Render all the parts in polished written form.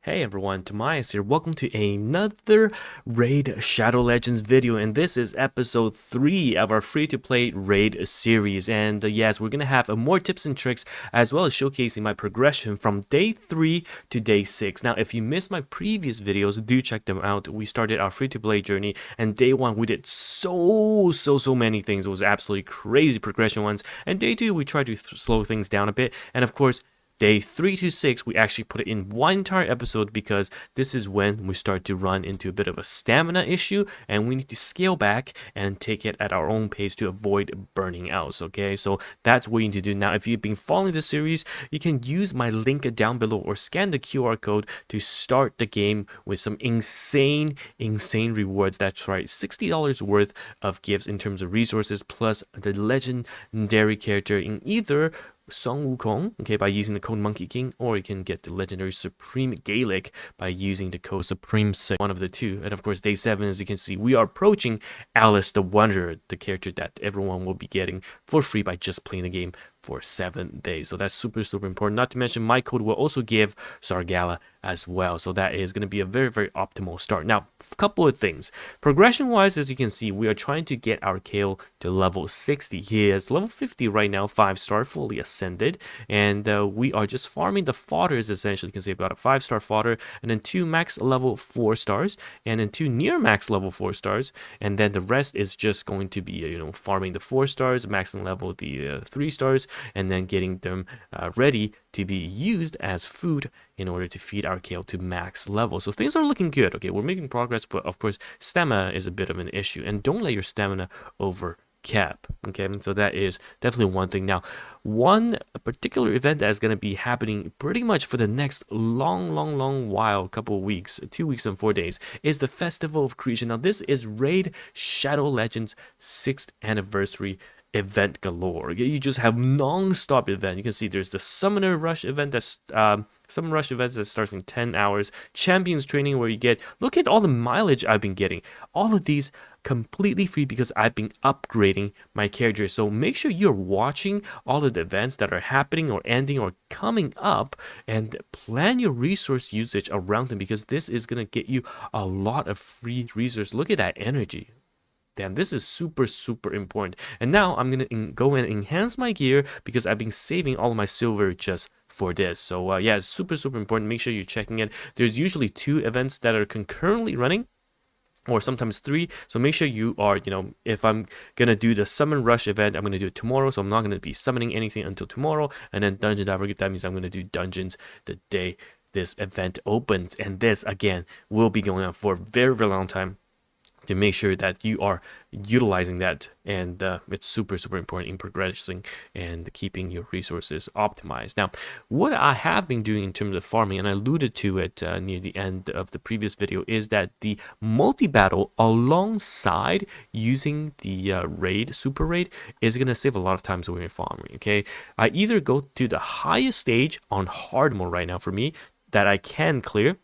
Hey everyone, TimaeuSS here. Welcome to another Raid Shadow Legends video, and this is episode 3 of our free-to-play Raid series. And yes, we're gonna have more tips and tricks as well as showcasing my progression from day 3 to day 6. Now, if you missed my previous videos, do check them out. We started our free-to-play journey, and day 1 we did so many things. It was absolutely crazy progression ones. And day 2 we tried to slow things down a bit, and of course, day 3 to 6, we actually put it in one entire episode because this is when we start to run into a bit of a stamina issue and we need to scale back and take it at our own pace to avoid burning out. Okay, so that's what you need to do. Now, if you've been following this series, you can use my link down below or scan the QR code to start the game with some insane rewards. That's right, $60 worth of gifts in terms of resources plus the legendary character in either Song Wukong, okay, by using the code Monkey King, or you can get the legendary Supreme Gaelic by using the code Supreme 6, one of the two. And of course, day 7, as you can see, we are approaching Alice the Wanderer, the character that everyone will be getting for free by just playing the game for 7 days. So that's super important. Not to mention, my code will also give Zargala as well. So that is going to be a very optimal start. Now, a couple of things. Progression wise, as you can see, we are trying to get our Kael to level 60. He is level 50 right now, 5-star, fully ascended. And we are just farming the fodders essentially. You can see I've got a 5-star fodder, and then 2 max level 4 stars, and then 2 near max level 4 stars. And then the rest is just going to be, farming the 4 stars, maxing level the 3 stars, and then getting them ready to be used as food in order to feed our Kael to max level. So things are looking good. Okay, we're making progress, but of course stamina is a bit of an issue, and don't let your stamina over cap. Okay, so that is definitely one thing. Now, one particular event that is going to be happening pretty much for the next long while, couple of weeks, 2 weeks and 4 days, is the Festival of Creation. Now, this is Raid Shadow Legends 6th anniversary event galore. You just have non-stop event. You can see there's the Summoner Rush event that's Summon Rush events that starts in 10 hours. Champions training where you get, look at all the mileage I've been getting. All of these completely free because I've been upgrading my character. So make sure you're watching all of the events that are happening or ending or coming up and plan your resource usage around them, because this is going to get you a lot of free resources. Look at that energy. Damn, this is super important. And now I'm gonna go and enhance my gear because I've been saving all of my silver just for this. So yeah, it's super important. Make sure you're checking it. There's usually 2 events that are concurrently running, or sometimes 3. So make sure you are, if I'm gonna do the Summon Rush event, I'm gonna do it tomorrow, so I'm not gonna be summoning anything until tomorrow. And then Dungeon Diver, that means I'm gonna do dungeons the day this event opens. And this again will be going on for a very long time, to make sure that you are utilizing that, and it's super important in progressing and keeping your resources optimized. Now, what I have been doing in terms of farming, and I alluded to it near the end of the previous video, is that the multi-battle alongside using the super raid is going to save a lot of time when you're farming. Okay, I either go to the highest stage on hard mode right now for me that I can clear,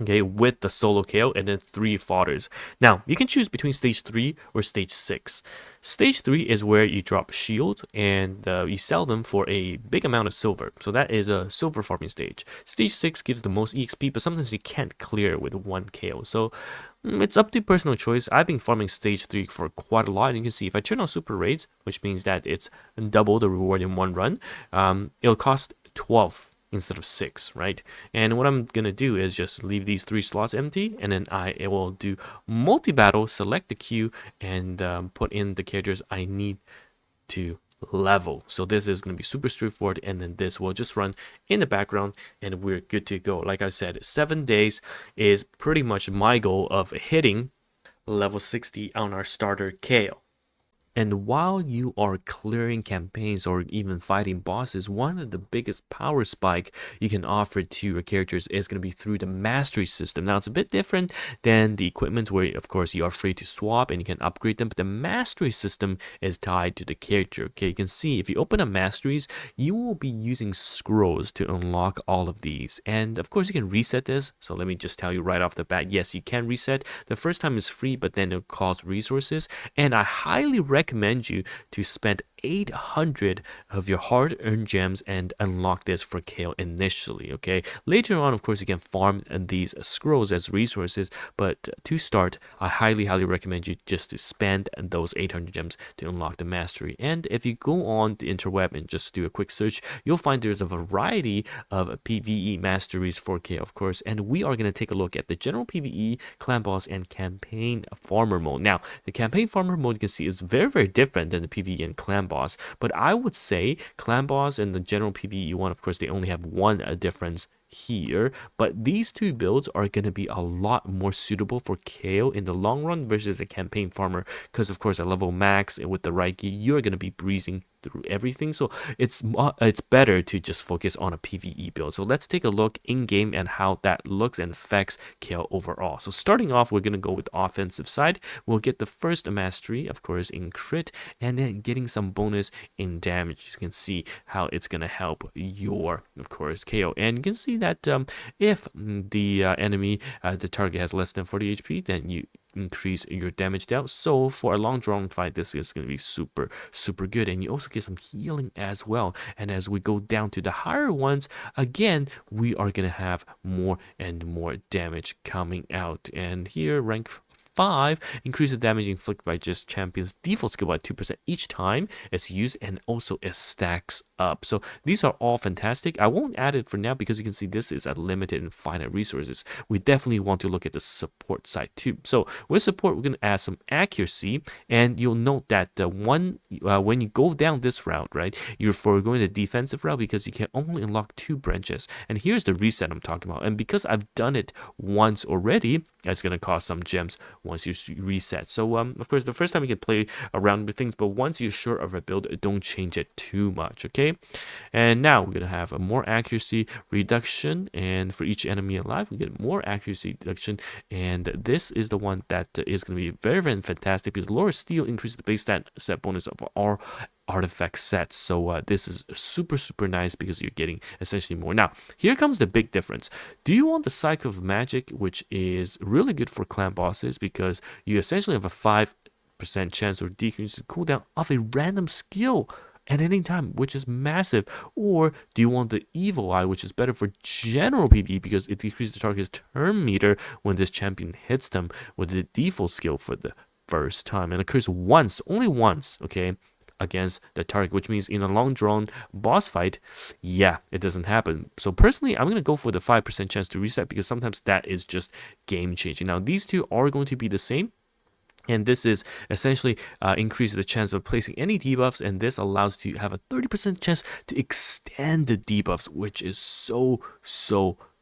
okay, with the solo Kael, and then 3 fodders. Now, you can choose between stage 3 or stage 6. Stage 3 is where you drop shields and you sell them for a big amount of silver. So that is a silver farming stage. Stage 6 gives the most EXP, but sometimes you can't clear with 1 Kael. So it's up to personal choice. I've been farming stage 3 for quite a lot, and you can see if I turn on super raids, which means that it's double the reward in one run, it'll cost 12 instead of 6, right? And what I'm gonna do is just leave these 3 slots empty, and then I will do multi-battle, select the queue, and put in the characters I need to level. So this is going to be super straightforward, and then this will just run in the background and we're good to go. Like I said, 7 days is pretty much my goal of hitting level 60 on our starter Kael. And while you are clearing campaigns or even fighting bosses, one of the biggest power spike you can offer to your characters is going to be through the mastery system. Now, it's a bit different than the equipment where, of course, you are free to swap and you can upgrade them, but the mastery system is tied to the character. Okay, you can see if you open up masteries, you will be using scrolls to unlock all of these. And of course, you can reset this. So let me just tell you right off the bat, yes, you can reset. The first time is free, but then it'll cost resources. And I highly recommend you to spend 800 of your hard-earned gems and unlock this for Kael initially, okay? Later on, of course, you can farm these scrolls as resources, but to start, I highly recommend you just to spend those 800 gems to unlock the mastery. And if you go on the interweb and just do a quick search, you'll find there's a variety of PvE masteries for Kael, of course, and we are going to take a look at the general PvE, clan boss, and campaign farmer mode. Now, the campaign farmer mode you can see is very different than the PvE and clan boss, but I would say clan boss and the general PvE one, of course, they only have one difference here, but these two builds are going to be a lot more suitable for Kael in the long run versus a campaign farmer, because of course at level max and with the right gear you're going to be breezing through everything, so it's better to just focus on a PvE build. So let's take a look in game and how that looks and affects Kael overall. So starting off, we're going to go with the offensive side. We'll get the first mastery, of course, in crit, and then getting some bonus in damage. You can see how it's going to help your, of course, Kael. And you can see that if the enemy, the target has less than 40 HP, then you increase your damage dealt. So for a long drawn fight, this is going to be super good, and you also get some healing as well. And as we go down to the higher ones, again we are going to have more and more damage coming out. And here rank 5 increase the damage inflicted by just champion's default skill by 2% each time it's used, and also it stacks up. So these are all fantastic. I won't add it for now because you can see this is at limited and finite resources. We definitely want to look at the support side too. So with support, we're going to add some accuracy, and you'll note that when you go down this route, right, you're foregoing the defensive route because you can only unlock 2 branches. And here's the reset I'm talking about. And because I've done it once already, it's going to cost some gems once you reset. So of course the first time you can play around with things, but once you're sure of a build, don't change it too much, okay? And now we're gonna have a more accuracy reduction, and for each enemy alive we get more accuracy reduction, and this is the one that is going to be very fantastic because lower steel increases the base set bonus of our artifact sets. So this is super nice because you're getting essentially more. Now here comes the big difference. Do you want the cycle of magic, which is really good for clan bosses because you essentially have a 5% chance or decrease the cooldown of a random skill at any time, which is massive? Or do you want the evil eye, which is better for general PvE because it decreases the target's turn meter when this champion hits them with the default skill for the first time, and occurs once, only once, okay, against the target, which means in a long drawn boss fight, yeah, it doesn't happen. So personally, I'm going to go for the 5% chance to reset because sometimes that is just game changing. Now these two are going to be the same, and this is essentially increases the chance of placing any debuffs, and this allows you to have a 30% chance to extend the debuffs, which is so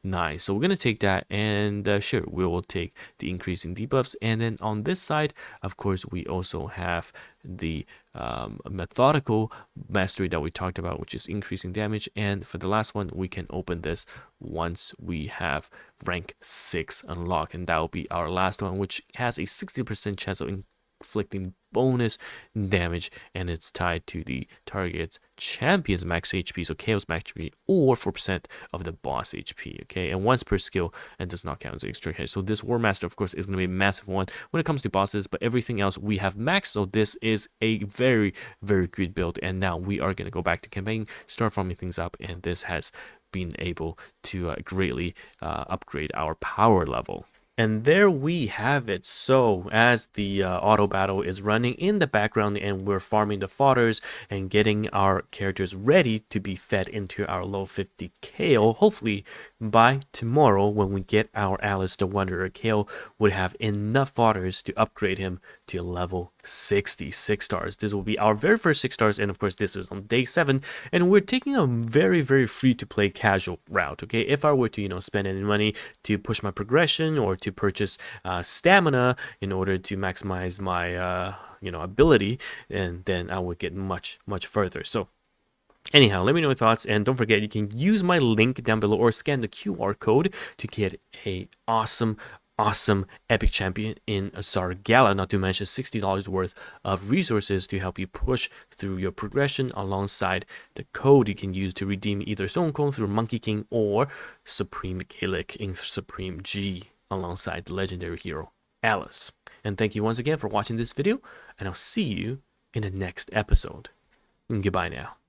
nice. So we're going to take that, and sure, we will take the increase in debuffs. And then on this side, of course, we also have the methodical mastery that we talked about, which is increasing damage. And for the last one, we can open this once we have rank 6 unlocked, and that will be our last one, which has a 60% chance of inflicting bonus damage, and it's tied to the target's champion's max HP, so Kael's max HP, or 4% of the boss HP, okay, and once per skill, and does not count as extra hit. So this War Master, of course, is going to be a massive one when it comes to bosses, but everything else we have maxed, so this is a very good build. And now we are going to go back to campaign, start farming things up, and this has been able to greatly upgrade our power level. And there we have it. So as the auto battle is running in the background and we're farming the fodders and getting our characters ready to be fed into our low 50 Kael, hopefully by tomorrow when we get our Alice the Wanderer, Kael would have enough fodders to upgrade him to level 60 6 stars. This will be our very first 6 stars, and of course this is on day 7, and we're taking a very free to play casual route, okay? If I were to spend any money to push my progression or to purchase stamina in order to maximize my ability, and then I would get much further. So anyhow, let me know your thoughts, and don't forget you can use my link down below or scan the QR code to get a awesome epic champion in Zargala, not to mention $60 worth of resources to help you push through your progression, alongside the code you can use to redeem either Stone Cone through Monkey King or Supreme Gaelic in Supreme G alongside the legendary hero Alice. And thank you once again for watching this video, and I'll see you in the next episode. Goodbye now.